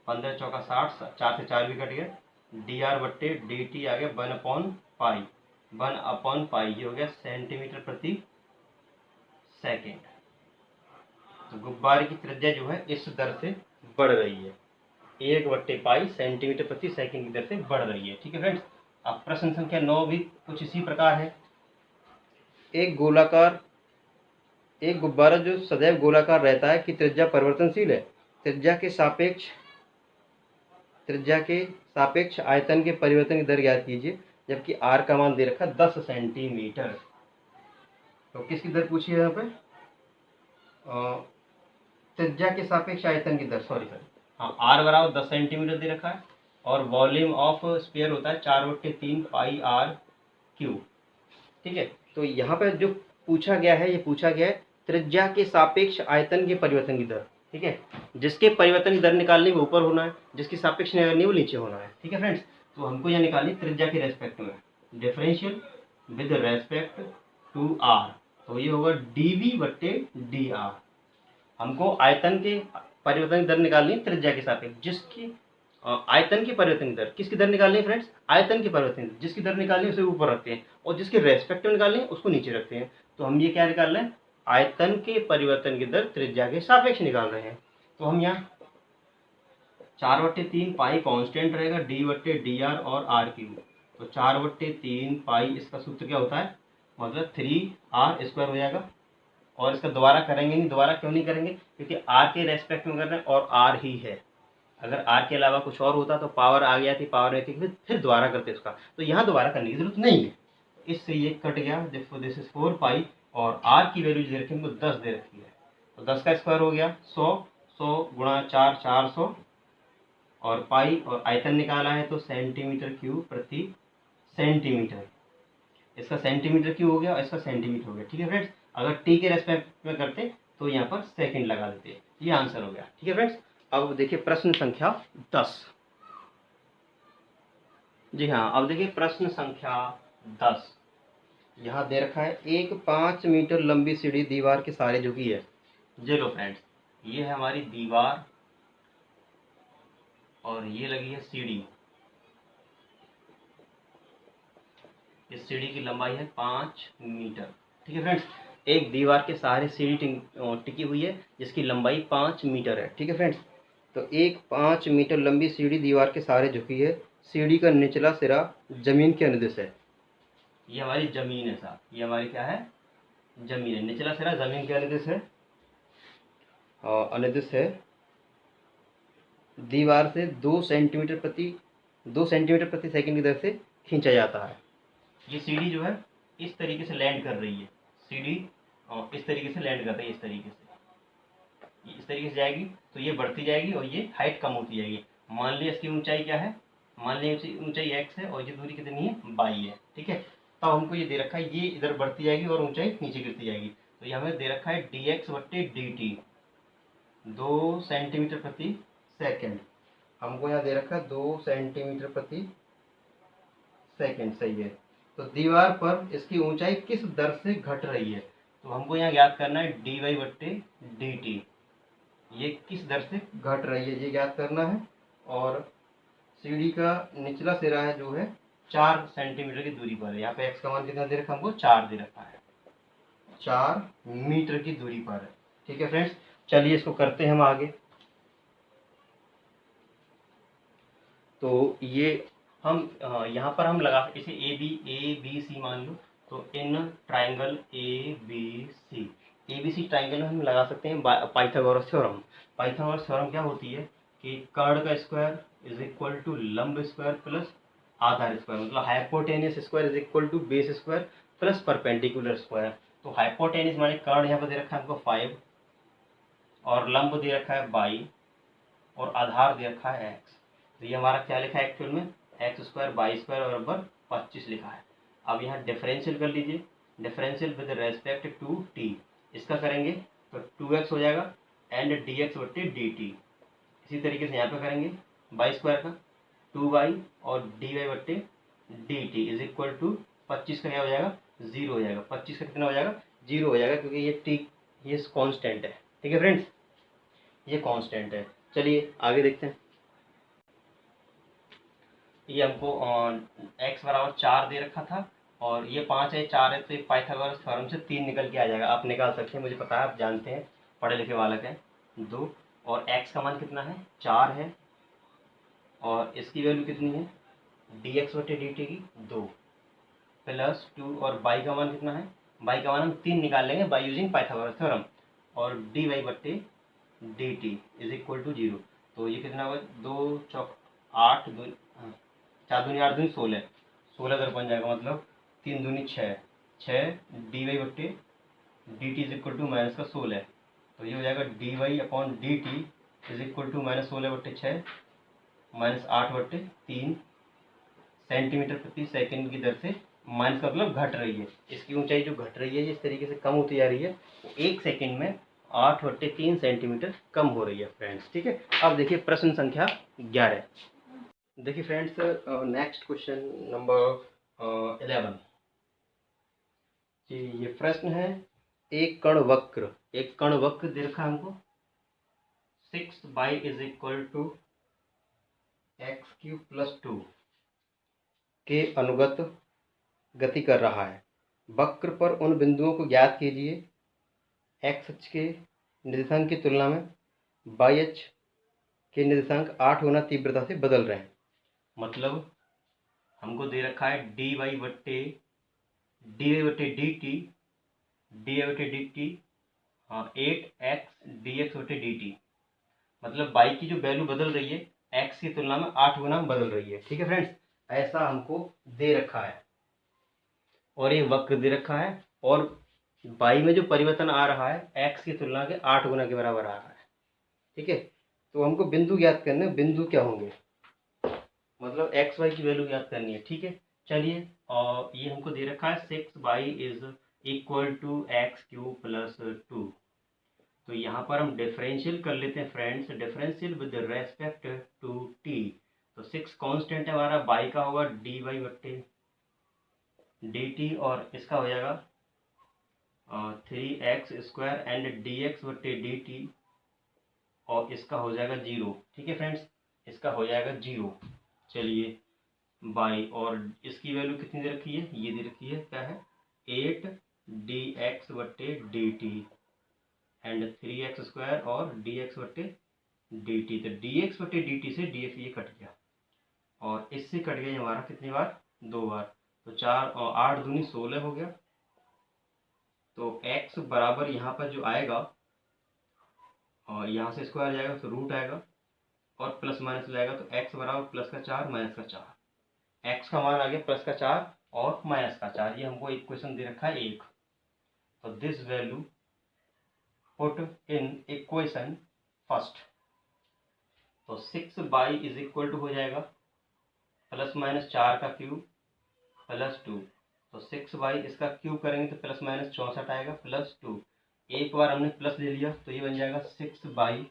15 चौका 60, 4 से 4 भी कट गया, dr बट्टे dt आ गया 1/पाई, ये हो गया सेंटीमीटर प्रति सेकेंड। तो गुब्बारे की त्रिज्या जो है इस दर से बढ़ रही है, 1/पाई सेंटीमीटर प्रति सेकेंड की दर से बढ़ रही है। ठीक है फ्रेंड्स, अब प्रश्न संख्या 9 भी कुछ इसी प्रकार है। एक गुब्बारा जो सदैव गोलाकार रहता है कि त्रिज्या परिवर्तनशील है, त्रिज्या के सापेक्ष आयतन के परिवर्तन की दर ज्ञात कीजिए, जबकि r का मान दे रखा 10 सेंटीमीटर। तो किसकी दर पूछी है यहाँ पे, त्रिज्या के सापेक्ष आयतन की दर, r बराबर 10 सेंटीमीटर दे रखा है और वॉल्यूम ऑफ स्फीयर होता है 4/3 पाई r क्यूब। ठीक है, तो यहाँ पे जो पूछा गया है, ये पूछा गया है त्रिज्या के सापेक्ष आयतन के परिवर्तन की दर। ठीक है, जिसके परिवर्तन की दर निकालनी वो ऊपर होना है, जिसकी सापेक्ष निकालनी वो नीचे होना है। ठीक है फ्रेंड्स, तो हमको यहाँ निकालनी त्रिज्या के रेस्पेक्ट में, differential with respect to r, तो ये होगा dv बट्टे dr। हमको आयतन के परिवर्तन की दर निकालनी है त्रिज्या के सापेक्ष, जिसकी आयतन की परिवर्तन की दर, किसकी दर निकालनी है फ्रेंड्स, आयतन की परिवर्तन की दर, जिसकी दर निकालनी है उसे ऊपर रखते हैं और जिसके रेस्पेक्ट में निकालनी है उसको नीचे रखते हैं। तो हम ये क्या निकाल रहे हैं, आयतन के परिवर्तन की दर त्रिज्या के सापेक्ष निकाल रहे हैं। तो हम यहाँ 4/3 पाई कांस्टेंट रहेगा, d बट्टे dr और r क्यूब, तो 4/3 पाई, इसका सूत्र क्या होता है, मतलब 3r स्क्वायर हो जाएगा और इसका दोबारा करेंगे नहीं। दोबारा क्यों नहीं करेंगे? क्योंकि आर के रेस्पेक्ट में कर रहे हैं और आर ही है। अगर आर के अलावा कुछ और होता तो पावर आ गया थी, पावर रहती, फिर दोबारा करते उसका। तो यहाँ दोबारा करने की जरूरत नहीं है। इससे ये कट गया। देखो दिस इज 4 पाई और आर की वैल्यू दे रखी है हमको 10 दे रखी है। तो 10 का स्क्वायर हो गया 100, 100 गुणा 4 400 और पाई और आयतन निकाला है तो सेंटीमीटर क्यूब प्रति सेंटीमीटर। इसका सेंटीमीटर क्यूब हो गया और इसका सेंटीमीटर हो गया। ठीक है फ्रेंड्स, अगर टी के रेस्पेक्ट में करते तो यहाँ पर सेकंड लगा देते। ये आंसर हो गया। ठीक है फ्रेंड्स, अब देखिए प्रश्न संख्या 10। जी हाँ, अब देखिए प्रश्न संख्या 10। यहाँ दे रखा है एक 5 मीटर लंबी सीढ़ी दीवार के सहारे झुकी है। ये लो फ्रेंड्स, ये है हमारी दीवार और ये लगी है सीढ़ी। इस सीढ़ी की लंबाई है 5 मीटर। ठीक है फ्रेंड्स, एक दीवार के सहारे सीढ़ी टिकी हुई है जिसकी लंबाई 5 मीटर है। ठीक है फ्रेंड्स, तो एक 5 मीटर लंबी सीढ़ी दीवार के सहारे झुकी है। सीढ़ी का निचला सिरा जमीन के अनुदिश है। ये हमारी जमीन है साहब, ये हमारी क्या है? जमीन है। निचला सिरा जमीन के अनुदिश है, अनुदिश है। दीवार से 2 सेंटीमीटर प्रति सेकंड की दर से खींचा जाता है। ये सीढ़ी जो है इस तरीके से लैंड कर रही है। सीढ़ी इस तरीके से लैंड कर रही है, इस तरीके से। ये इस तरीके से जाएगी तो ये बढ़ती जाएगी और ये हाइट कम होती जाएगी। मान लीजिए इसकी ऊंचाई क्या है? मान लीजिए इसकी ऊंचाई x है और ये दूरी कितनी है? y है। ठीक है, तब हमको ये दे रखा है ये इधर बढ़ती जाएगी और ऊंचाई नीचे गिरती जाएगी। तो ये हमें दे रखा है dx बट्टे dt 2 सेंटीमीटर प्रति सेकंड। हमको यहाँ दे रखा है 2 सेंटीमीटर प्रति सेकंड। सही है। तो दीवार पर इसकी ऊंचाई किस दर से घट रही है? तो हमको यहाँ ज्ञात करना है dy बट्टे dt, ये किस दर से घट रही है ये ज्ञात करना है। और सीढ़ी का निचला सिरा है जो है 4 सेंटीमीटर की दूरी पर है। यहाँ पे x का मान कितना दे रखा है? हमको 4 दे रखा है, 4 मीटर की दूरी पर है। ठीक है फ्रेंड्स, चलिए इसको करते हैं हम आगे। तो ये हम यहाँ पर हम लगा इसे ए बी सी मान लो। तो in triangle a b c triangle में हम लगा सकते हैं पाइथागोरस थ्योरम। पाइथागोरस थ्योरम क्या होती है कि कर्ण का स्क्वायर इज इक्वल टू लंब स्क्वायर प्लस आधार स्क्वायर, मतलब hypotenuse square is equal to base square plus perpendicular square. तो हाइपोटेनियस माने कर्ण यहाँ पर दे रखा है हमको 5 और लंब दे रखा है 22 और आधार दे रखा है x। तो ये हमारा क्या लिखा है एक्चुअल में? एक्स स्क्वायर 22 स्क्वायर बराबर 25 लिखा है। अब यहाँ डिफरेंशियल कर लीजिए, differential with respect to t. इसका करेंगे तो 2x हो जाएगा एंड dx बट्टे dt। इसी तरीके से यहाँ पे करेंगे बाई स्क्वायर का 2y और dy बट्टे dt इज इक्वल टू 25 का क्या हो जाएगा? 0 हो जाएगा। 25 का कितना हो जाएगा? 0 हो जाएगा, क्योंकि ये कांस्टेंट है। ठीक है फ्रेंड्स, ये कांस्टेंट है। चलिए आगे देखते हैं। ये हमको x बराबर 4 दे रखा था और ये 5 है, 4 है, तो ये पाइथागोरस थ्योरम से 3 निकल के आ जाएगा। आप निकाल सकते हैं, मुझे पता है, आप जानते हैं, पढ़े लिखे बालक हैं। 2 और x का मान कितना है? 4 है और इसकी वैल्यू कितनी है? dx बटे dt की 2 प्लस 2 और y का मान कितना है? y का मान हम 3 निकाल लेंगे बाई यूजिंग पाइथागोरस थ्योरम और dy बटे dt इज इक्वल टू 0। तो ये कितना होगा? 2 चौक 8 4 दूनी 8 दूनी 16, 16 इधर बन जाएगा, मतलब 3 दूनी 6, 6 डी वाई बट्टे D t is equal to minus का 16। तो ये हो जाएगा d y upon d t is equal to minus 16 बट्टे 6 माइनस 8 बट्टे 3 सेंटीमीटर प्रति सेकंड की दर से। माइनस का मतलब घट रही है, इसकी ऊंचाई जो घट रही है इस तरीके से कम होती जा रही है, वो 1 सेकंड में 8 बट्टे 3 सेंटीमीटर कम हो रही है फ्रेंड्स। ठीक है, अब देखिए प्रश्न संख्या 11। देखिए फ्रेंड्स, नेक्स्ट क्वेश्चन नंबर 11 जी। ये प्रश्न है एक कण वक्र दे रखा हमको 6y is equal to x cube plus 2 के अनुगत गति कर रहा है। वक्र पर उन बिंदुओं को ज्ञात कीजिए x अक्ष के निर्देशांक की तुलना में y अक्ष के निर्देशांक 8 गुना तीव्रता से बदल रहे हैं। मतलब हमको दे रखा है dy बट्टे dt हाँ 8x dx/dt, मतलब बाई की जो वैल्यू बदल रही है x की तुलना में 8 गुना बदल रही है। ठीक है फ्रेंड्स, ऐसा हमको दे रखा है और ये वक्र दे रखा है और बाई में जो परिवर्तन आ रहा है x की तुलना के 8 गुना के बराबर आ रहा है। ठीक है, तो हमको बिंदु ज्ञात करने, बिंदु क्या होंगे, मतलब एक्स वाई की वैल्यू ज्ञात करनी है। ठीक है, चलिए, और ये हमको दे रखा है 6y is equal to x³ plus 2। तो यहाँ पर हम डिफरेंशियल कर लेते हैं friends, differential with respect to t। तो 6 कांस्टेंट है हमारा, बाई का होगा dy/dt और इसका हो जाएगा 3x² एंड dx/dt और इसका हो जाएगा 0। ठीक है फ्रेंड्स, इसका हो जाएगा 0। चलिए, बाई और इसकी वैल्यू कितनी दे रखी है, ये दे रखी है, क्या है 8dx/dt एंड 3x² और dx/dt। तो dx/dt से dx ये कट गया और इससे कट गया हमारा कितनी बार, 2 बार। तो 4 और 8 दूनी 16 हो गया। तो x बराबर यहाँ पर जो आएगा और यहाँ से स्क्वायर जाएगा तो रूट आएगा और प्लस माइनस लाएगा तो x बराबर प्लस का 4 माइनस का 4। x का मान आ गया प्लस का 4 और माइनस का 4। ये हमको इक्वेशन दे रखा है 1। तो this value put in equation first. तो 6y इज इक्वल टू हो जाएगा प्लस माइनस 4 का क्यूब प्लस 2। तो 6y इसका क्यूब करेंगे तो प्लस माइनस 64 आएगा प्लस 2। एक बार हमने प्लस ले लिया तो ये बन जाएगा 6y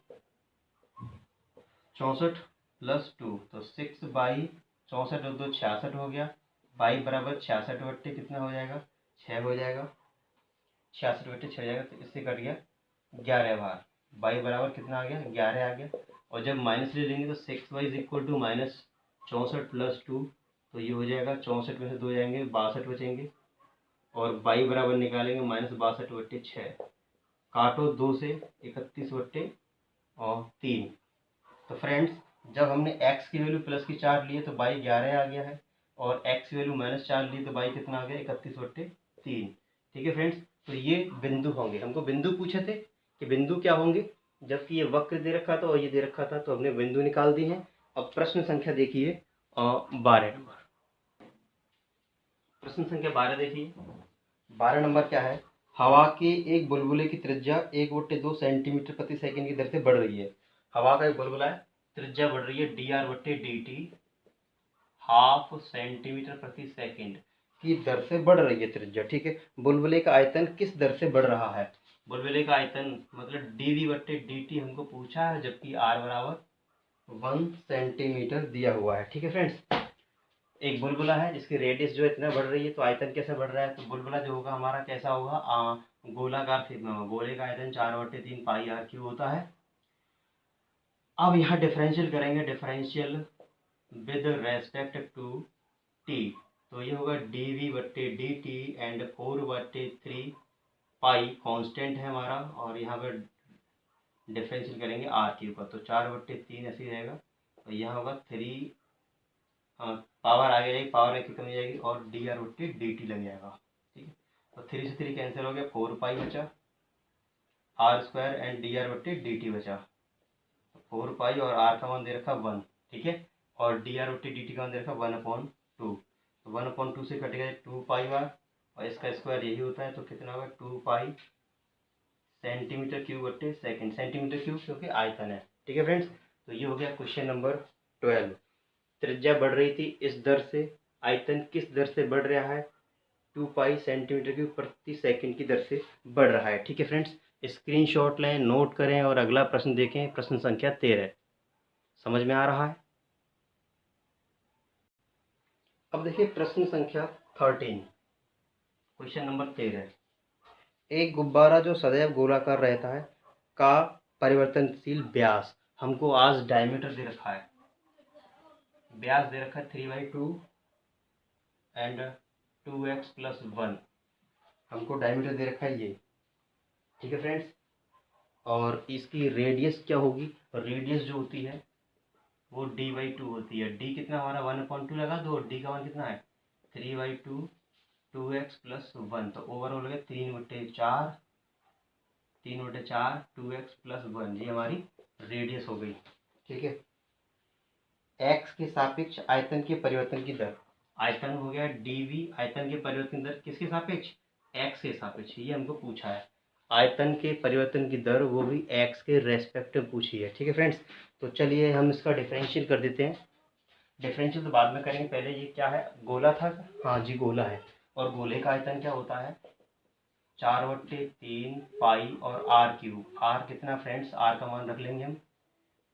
64 प्लस 2। तो 6y 64 और 2 66 हो गया। बाई बराबर 66 बट्टे कितना हो जाएगा, 6 हो जाएगा। 66 बट्टे 6 हो जाएगा तो इससे कट गया 11 बार। बाई बराबर कितना आ गया, 11 आ गया। और जब माइनस ले लेंगे तो 6y is equal to minus 64 plus 2। तो ये हो जाएगा 64 में से 2 जाएंगे 62 बचेंगे और बाई बराबर निकालेंगे माइनस 62 बट्टे 6। काटो 2 से 31 बट्टे और 3। तो फ्रेंड्स, जब हमने x की वैल्यू प्लस की 4 ली है तो बाई 11 आ गया है और x की वैल्यू माइनस 4 ली तो बाई कितना आ गया, 31/3। ठीक है फ्रेंड्स, तो ये बिंदु होंगे। हमको बिंदु पूछे थे कि बिंदु क्या होंगे, जबकि ये वक्र दे रखा था और ये दे रखा था, तो हमने बिंदु निकाल दी हैं। अब प्रश्न संख्या देखिए 12 नंबर। प्रश्न संख्या 12 देखिए। 12 नंबर क्या है, हवा के एक बुलबुले की त्रिज्या 1/2 सेंटीमीटर प्रति सेकंड की दर से बढ़ रही है। हवा का एक बुलबुला है, त्रिज्या बढ़ रही है dr/dt ½ सेंटीमीटर प्रति सेकंड की दर से बढ़ रही है त्रिज्या। ठीक है, बुलबुले का आयतन किस दर से बढ़ रहा है, बुलबुले का आयतन मतलब dv/dt हमको पूछा है, जबकि r बराबर 1 सेंटीमीटर दिया हुआ है। ठीक है फ्रेंड्स, एक बुलबुला है जिसकी रेडियस जो इतना बढ़ रही है, तो आयतन कैसे बढ़ रहा है, तो बुलबुला जो होगा हमारा कैसा होगा, गोलाकार गोले का आयतन 4/3 पाई r³ होता है। अब यहाँ डिफरेंशियल करेंगे, differential with respect to t। तो ये होगा dv/dt एंड 4/3 पाई कांस्टेंट है हमारा, और यहाँ पर डिफरेंशियल करेंगे r³ का, तो 4/3 ऐसे ही रहेगा। और यहाँ होगा 3 पावर आगे जाएगी, पावर एक कमी जाएगी और dr/dt लग जाएगा। ठीक है, तो 3 से 3 कैंसिल हो गया, 4 पाई बचा, r² एंड dr/dt बचा। 4 पाई और r का मान दे रखा 1। ठीक है, और dr/dt का मान दे रखा 1/2। तो 1/2 से कट गए 2 पाई बार और इसका स्क्वायर यही होता है, तो कितना होगा 2 पाई सेंटीमीटर क्यूब बट्टे सेकंड। सेंटीमीटर क्यूब क्योंकि आयतन है। ठीक है फ्रेंड्स, तो ये हो गया क्वेश्चन नंबर 12। त्रिज्या बढ़ रही थी इस दर से, आयतन किस दर से बढ़ रहा है, 2 पाई सेंटीमीटर क्यूब प्रति सेकंड की दर से बढ़ रहा है। ठीक है फ्रेंड्स, स्क्रीनशॉट लें, नोट करें और अगला प्रश्न देखें, प्रश्न संख्या 13। समझ में आ रहा है। अब देखिए प्रश्न संख्या 13, क्वेश्चन नंबर 13। एक गुब्बारा जो सदैव गोलाकार रहता है का परिवर्तनशील व्यास, हमको आज डायमीटर दे रखा है, व्यास दे रखा है 3/2 एंड 2x + 1, हमको डायमीटर दे रखा है ये। ठीक है फ्रेंड्स, और इसकी रेडियस क्या होगी, रेडियस जो होती है वो d/2 होती है। d कितना हमारा 1/2 लगा दो, d का मान कितना है 3/2 2x + 1, तो ओवरऑल हो गया 3/4 3/4 2x + 1, ये हमारी रेडियस हो गई। ठीक है, x के सापेक्ष आयतन के परिवर्तन की दर, आयतन हो गया dv, आयतन के परिवर्तन दर किसके सापेक्ष, x के सापेक्ष, ये हमको पूछा है। आयतन के परिवर्तन की दर वो भी x के रेस्पेक्ट में पूछी है। ठीक है फ्रेंड्स, तो चलिए हम इसका डिफरेंशियल कर देते हैं। डिफरेंशियल तो बाद में करेंगे, पहले ये क्या है, गोला था, हाँ जी गोला है, और गोले का आयतन क्या होता है 4/3 पाई और r³ r कितना फ्रेंड्स, r का मान रख लेंगे हम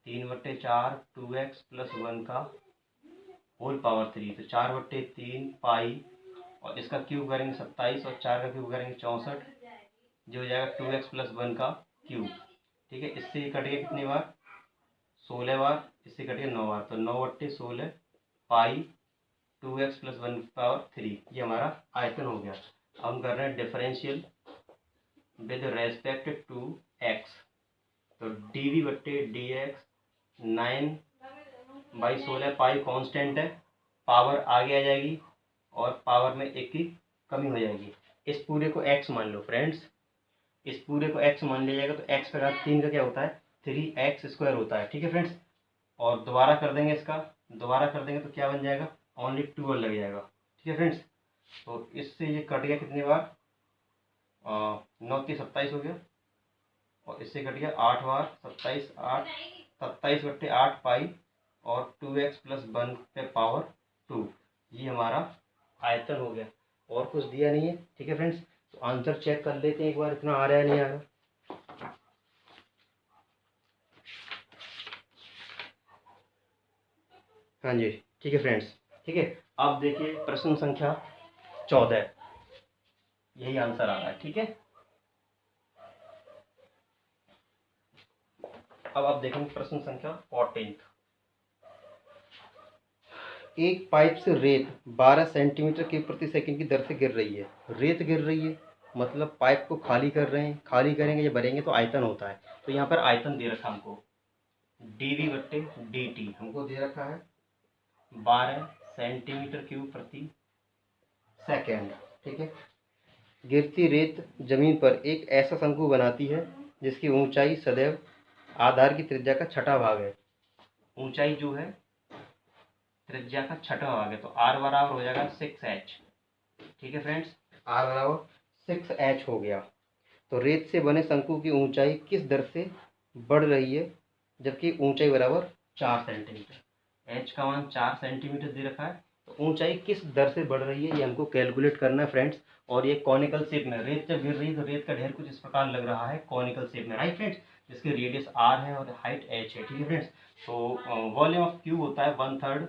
3/4 2x + 1 का होल पावर 3, तो 4/3 पाई और इसका क्यूब करेंगे 27 और 4 का क्यूब करेंगे 64, जो हो जाएगा 2x + 1 का क्यूब। ठीक है, इससे ये कट गया कितनी बार, 16 बार, इससे कट गया 9 बार, तो 9/16 पाई 2x + 1 पावर 3, ये हमारा आयतन हो गया। हम कर रहे हैं differential with respect to x, तो dv/dx 9/16 पाई कांस्टेंट है, पावर आगे आ जाएगी और पावर में एक की कमी हो जाएगी। इस पूरे को x मान लो फ्रेंड्स, इस पूरे को x मान लिया जाएगा, तो x का घात 3 का क्या होता है 3x² होता है। ठीक है फ्रेंड्स, और दोबारा कर देंगे, इसका दोबारा कर देंगे तो क्या बन जाएगा, ओनली 12 लग जाएगा। ठीक है फ्रेंड्स, तो इससे ये कट गया कितनी बार, 9 की 27 हो गया, और इससे कट गया 8 बार, 27 8 27/8 पाई और 2x + 1 पे पावर 2, ये हमारा आयतन हो गया, और कुछ दिया नहीं है। ठीक है फ्रेंड्स, तो आंसर चेक कर लेते हैं एक बार, इतना आ रहा है नहीं आ रहा। हाँ जी, ठीक है फ्रेंड्स, ठीक है, अब देखिए प्रश्न संख्या 14, यही आंसर आ रहा है। ठीक है, अब आप देखेंगे प्रश्न संख्या 14। एक पाइप से रेत 12 सेंटीमीटर की प्रति सेकंड की दर से गिर रही है, रेत गिर रही है मतलब पाइप को खाली कर रहे हैं, खाली करेंगे या भरेंगे तो आयतन होता है, तो यहाँ पर आयतन दे रखा हमको dv/dt हमको दे रखा है 12 सेंटीमीटर क्यूब प्रति सेकेंड। ठीक है, गिरती रेत जमीन पर एक ऐसा शंकु बनाती है जिसकी ऊंचाई सदैव आधार की त्रिज्या का छठा भाग है, ऊंचाई जो है त्रिज्या का छठा भाग है, तो r बराबर हो जाएगा 6h। ठीक है फ्रेंड्स, r बराबर 6h हो गया। तो रेत से बने शंकु की ऊंचाई किस दर से बढ़ रही है जबकि ऊंचाई बराबर 4 सेंटीमीटर, h का मान 4 सेंटीमीटर दे रखा है, तो ऊंचाई किस दर से बढ़ रही है ये हमको कैलकुलेट करना है फ्रेंड्स। और ये कॉनिकल शेप में, रेत जब गिर रही है तो रेत का ढेर कुछ इस प्रकार लग रहा है कॉनिकल शेप में, राइट फ्रेंड्स, जिसकी रेडियस r है और हाइट h है। ठीक है फ्रेंड्स, तो वॉल्यूम ऑफ क्यूब होता है 1/3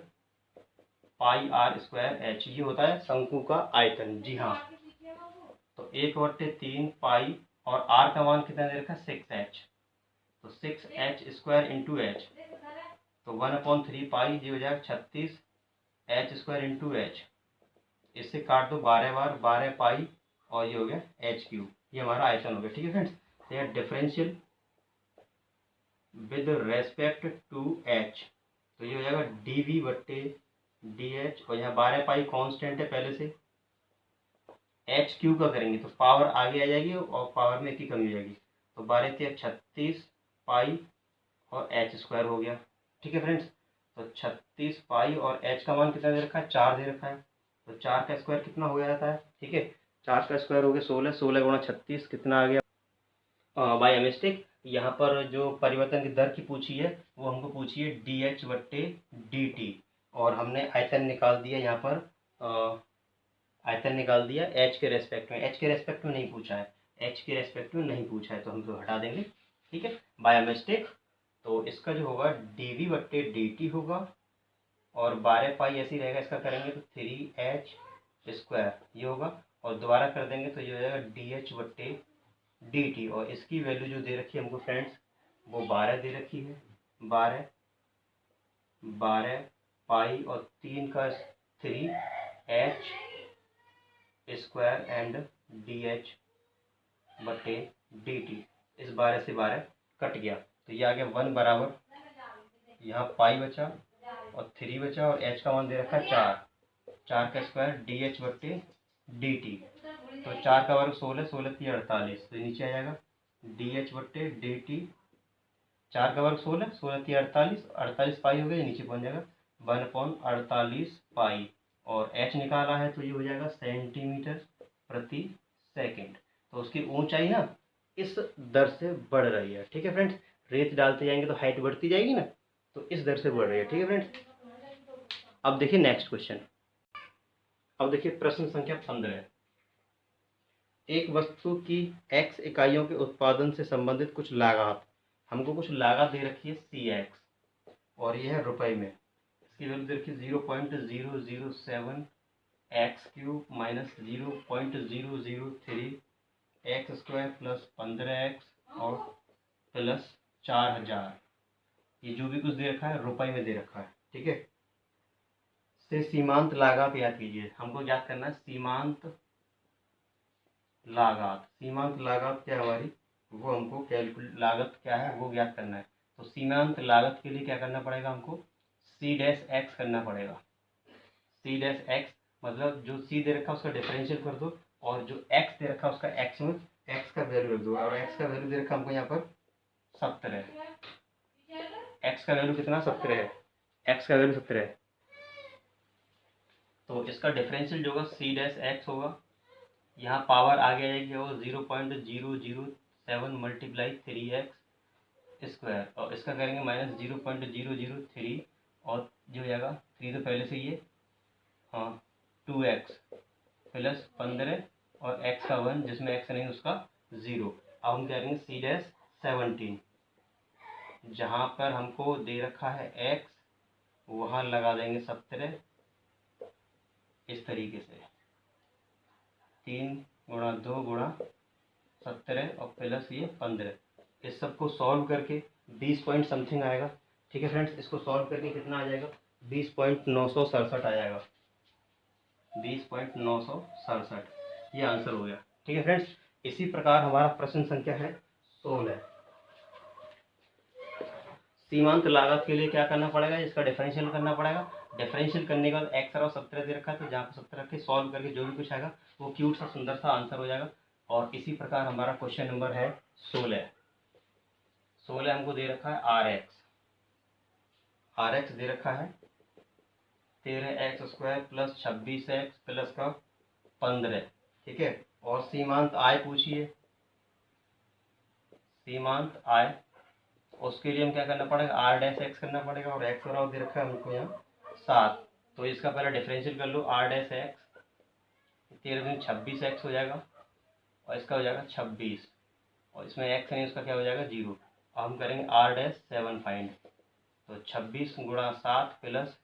पाई r²h, ये होता है शंकु का आयतन। जी हाँ, तो 1/3 पाई और r का मान कितना दे रखा है 6h, तो 6h² इंटू h, तो 1/3 पाई, ये हो जाएगा 36h² इंटू h, इससे काट दो 12 बार, 12 पाई और ये हो गया h³, ये हमारा आयतन हो गया। ठीक है फ्रेंड्स, तो यह differential with respect to h, तो ये हो जाएगा dv/dh, और यहाँ 12 पाई कांस्टेंट है पहले से, h³ का करेंगे तो पावर आगे आ जाएगी और पावर में एक की कमी हो जाएगी, तो 12 × 36 पाई और h² हो गया। ठीक है फ्रेंड्स, तो 36 पाई और h का मान कितना दे रखा है 4 दे रखा है, तो 4 का स्क्वायर कितना हो जाता है, ठीक है 4 का स्क्वायर हो गया 16, 16 गुणा 36 कितना आ गया, बाय मिस्टेक यहाँ पर जो परिवर्तन की दर की पूछी है वो हमको पूछी है dh/dt, और हमने आयतन निकाल दिया यहाँ पर, आयतन निकाल दिया h के रेस्पेक्ट में, h के रेस्पेक्ट में नहीं पूछा है, h के रेस्पेक्ट में नहीं पूछा है, तो हम तो हटा देंगे। ठीक है, बाय मिस्टेक, तो इसका जो होगा dv/dt होगा, और 12 पाई ऐसे ही रहेगा, इसका करेंगे तो 3h² ये होगा, और दोबारा कर देंगे तो ये हो जाएगा dh/dt, और इसकी वैल्यू जो दे रखी है हमको फ्रेंड्स वो 12 दे रखी है, 12 पाई और 3 का 3h² एंड dh/dt, इस 12 से 12 कट गया, तो ये आ गया 1 बराबर, यहाँ पाई बचा और 3 बचा, और h का मान दे रखा है 4 का स्क्वायर dh/dt, तो 4 का वर्ग 16, 16 × 3 48, तो नीचे आ जाएगा DH/dt, 4 का वर्ग 16, 16 की 48, 48 पाई हो गया, नीचे पहुंच जाएगा 1/48 पाई। और h निकाला है तो ये हो जाएगा सेंटीमीटर प्रति सेकंड। तो उसकी ऊंचाई ना इस दर से बढ़ रही है। ठीक है फ्रेंड्स, रेत डालते जाएंगे तो हाइट बढ़ती जाएगी ना, तो इस दर से बढ़ रही है। ठीक है फ्रेंड्स, अब देखिए नेक्स्ट क्वेश्चन। अब देखिए प्रश्न संख्या 15। एक वस्तु की x इकाइयों के उत्पादन से संबंधित कुछ लागत, हमको कुछ लागत दे रखी है CX और यह है रुपए में। इसकी वैल्यू दे रखी है 0.007 x³ minus 0.003 x² plus 15x और प्लस 4000। ये जो भी कुछ दे रखा है रुपए में दे रखा है। ठीक है, से सीमांत लागत याद कीजिए, हमको याद करना है सीमांत लागत। सीमांत लागत क्या है हमारी, वो हमको कैलकुलेट, लागत क्या है वो ज्ञात करना है। तो सीमांत लागत के लिए क्या करना पड़ेगा, हमको C-x करना पड़ेगा। C-x मतलब जो C दे रखा है उसका डिफरेंशियल कर दो, और जो x दे रखा है उसका x में x का वैल्यू रख दो। और x का वैल्यू दे रखा हमको यहाँ पर 70 है। x का वैल्यू कितना, 70 है। x का वैल्यू 70 है, तो इसका डिफरेंशियल जो होगा C-x होगा। यहाँ पावर आगे आएगी वो 0.007 मल्टीप्लाई 3x², और इसका करेंगे माइनस 0.003, और जो हो जाएगा 3 तो पहले से ही है, हाँ 2x प्लस 15 और x का 1 जिसमें x नहीं उसका 0। अब हम करेंगे C-17, जहाँ पर हमको दे रखा है x वहाँ लगा देंगे 17 इस तरीके से, 3 गुणा 2 गुणा 17 और प्लस ये 15। इस सब को सॉल्व करके 20 पॉइंट समथिंग आएगा। ठीक है फ्रेंड्स, इसको सॉल्व करके कितना आ जाएगा, 20.967 आ जाएगा, 20.967। ये आंसर हो गया। ठीक है फ्रेंड्स, इसी प्रकार हमारा प्रश्न संख्या है 16। सीमांत लागत के लिए क्या करना पड़ेगा, इसका डिफरेंशियल करना पड़ेगा। डिफरेंशियल करने के बाद x और 17 दे रखा है, तो जहाँ पर 17 रखे सॉल्व करके जो भी कुछ आएगा वो क्यूट सा सुंदर सा आंसर हो जाएगा। और इसी प्रकार हमारा क्वेश्चन नंबर है 16। 16 हमको दे रखा है RX दे रखा है 13x² प्लस 26x प्लस का 15। ठीक है, और सीमांत आय पूछिए, सीमांत आय, उसके लिए हम क्या करना पड़ेगा, R' x करना पड़ेगा। और x और दे रखा है हमको यहाँ 7, तो इसका पहले डिफरेंशियल कर लो, R' x 13 26x हो जाएगा, और इसका हो जाएगा 26, और इसमें x नहीं उसका क्या हो जाएगा 0। अब हम करेंगे R' 7 फाइंड, तो 26 गुणा 7 प्लस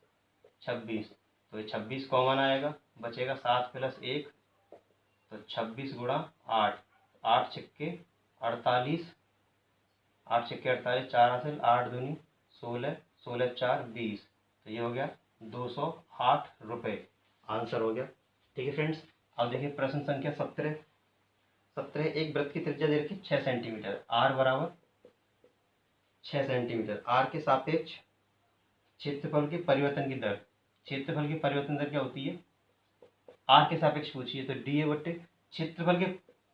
26, तो ये 26 कॉमन आएगा, बचेगा 7 प्लस 1, तो 26 गुणा 8, 8 छक्के 48, 8 छक्के 48, 4 हासिल, 8 दूनी 16, 16 4 20, तो ये हो गया 208 रुपये, आंसर हो गया। ठीक है फ्रेंड्स, अब देखिए प्रश्न संख्या 17। 17, एक वृत्त की त्रिज्या दे रखी 6 सेंटीमीटर, r बराबर 6 सेंटीमीटर, r के सापेक्ष क्षेत्रफल के परिवर्तन की दर। क्षेत्रफल की परिवर्तन दर क्या होती है, r के सापेक्ष पूछिए, तो dA/, क्षेत्रफल के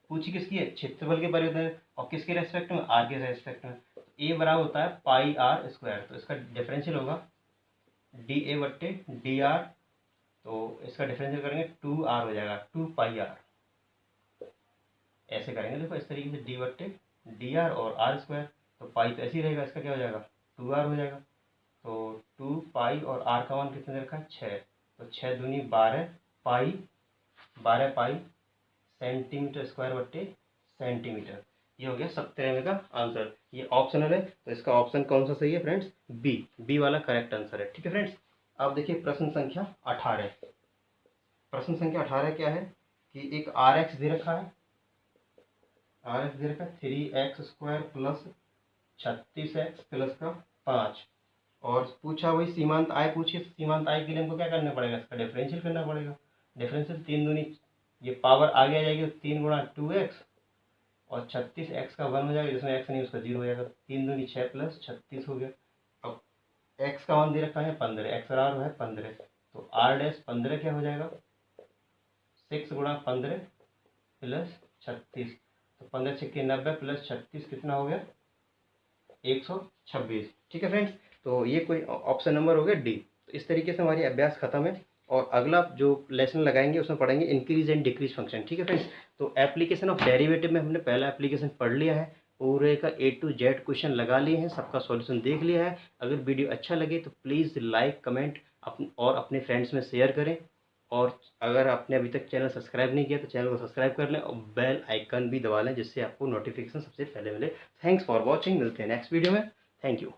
पूछी किसकी है, क्षेत्रफल के परिवर्तन, और किसके रेस्पेक्ट में, r के रेस्पेक्ट में। a बराबर होता है πr², तो इसका डिफरेंशियल होगा dA/dr, तो इसका डिफरेंशियल करेंगे 2r हो जाएगा, 2πr। ऐसे करेंगे, देखो इस तरीके से d/dr और r², तो पाई तो ऐसे ही रहेगा, इसका क्या हो जाएगा 2r हो जाएगा। तो 2 पाई और r का मान कितने रखा है 6, तो 6 दूनी 12 पाई, 12 पाई सेंटीमीटर² सेंटीमीटर। ये हो गया 17वें का आंसर। ये ऑप्शनल है, तो इसका ऑप्शन कौन सा सही है फ्रेंड्स, बी वाला करेक्ट आंसर है। ठीक है फ्रेंड्स, अब देखिए प्रश्न संख्या 18। प्रश्न संख्या 18 क्या है कि एक RX दे रखा है, RX दे रखा है 3x² प्लस 36x प्लस का 5, और पूछा वही सीमांत आय पूछिए। सीमांत आय के लिए हमको क्या करना पड़ेगा, इसका डिफरेंशियल करना पड़ेगा। डिफरेंशियल 3 दूनी, ये पावर आगे आ जाएगी, 3 गुणा 2x और 36x का 1 हो जाएगा, जिसमें x नहीं उसका 0 हो जाएगा, 3 दूनी 6 प्लस 36 हो गया। अब x का मान दे रखा है 15, x और r है 15, तो r' 15 क्या हो जाएगा 6 गुणा 15 प्लस 36, तो 15 छक्के 90 प्लस 36 कितना हो गया 126। ठीक है फ्रेंड्स, तो ये कोई ऑप्शन नंबर हो गया डी। तो इस तरीके से हमारी अभ्यास खत्म है और अगला जो लेसन लगाएंगे उसमें पढ़ेंगे इंक्रीज एंड डिक्रीज फंक्शन। ठीक है फ्रेंड्स, तो एप्लीकेशन ऑफ डेरिवेटिव में हमने पहला एप्लीकेशन पढ़ लिया है, पूरे का A to Z क्वेश्चन लगा लिए हैं, सबका सॉल्यूशन देख लिया है। अगर वीडियो अच्छा लगे तो प्लीज़ लाइक कमेंट और अपने फ्रेंड्स में शेयर करें। और अगर आपने अभी तक चैनल सब्सक्राइब नहीं किया तो चैनल को सब्सक्राइब कर लें और बेल आइकन भी दबा लें जिससे आपको नोटिफिकेशन सबसे पहले मिले। थैंक्स फॉर वॉचिंग, मिलते हैं नेक्स्ट वीडियो में। Thank you.